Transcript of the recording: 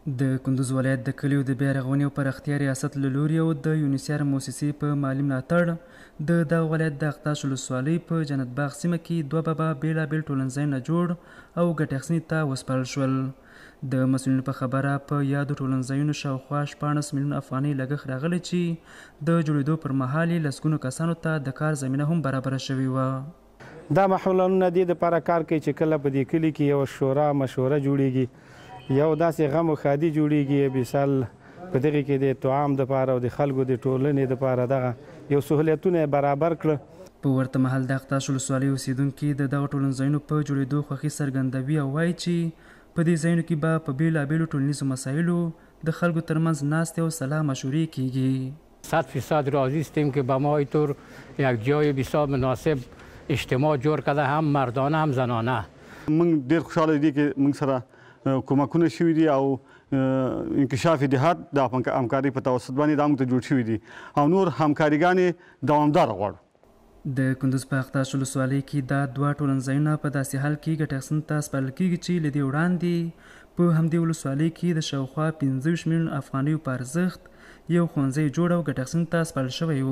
د کندوز ولایت د کلیو د بیا رغونې او پراختیا ریاست له لوري او د یونیسیار موسسې په مالي ملاتړ د دغه ولایت د اقتاش ولسوالۍ په جنت باغ سیمه کې دوه بابا بېلابېل ټولنځایونه جوړ او ګټې اخیستنې ته وسپارل شول. د مسؤلینو په خبره په یادو ټولنځایونو شاوخوا 14 میلیونه افغانۍ لګښت راغلی چې د جوړېدو پر مهال یې لسګونو کسانو ته د کار زمینه هم برابره شوې وه. دا محلونه دې دپاره کار کوي چې کله په دې کلي کې یو شورا مشوره جوړیږي، یو داسې غم او ښادي جوړیږي، مثال په دغې کې د طعام دپاره او د خلکو د ټولنې دپاره دغه یو سهولیتونه برابر کړه. په ورته مهال د اقتاش ولسوالۍ اوسېدونکي د دغه ټولنځایونو په جوړېدو خوښي څرګندوي او وایي چې په دې ځایونو کې به په بېلابېلو ټولنیزو مسایلو د خلکو ترمنځ ناستې او صلاح مشورې کیږي. 100% راضی هستیم که به ما اینطور یک جای بسیار مناسب اجتماع جوړ کړه، هم مردانه هم زنانه. موږ ډېر خوشحاله دي چې موږ سره کومکونه شوي دي او انکشاف دیهات د همکارۍ په توسط باندې دا موږ ته جوړ شوي دي او نور همکاریګانې دوامداره غواړو. د کندوز په اقتاش ولسوالۍ کې دا دوه ټولنځایونه په داسې حال کې ګټې اخیستنې ته سپارل کېږي چې له دې وړاندې په همدې ولسوالۍ کې د شاوخوا 15 میلیونه افغانیو په ارزښت یو ښوونځی جوړ او ګټې اخیستنې ته سپارل شوی و.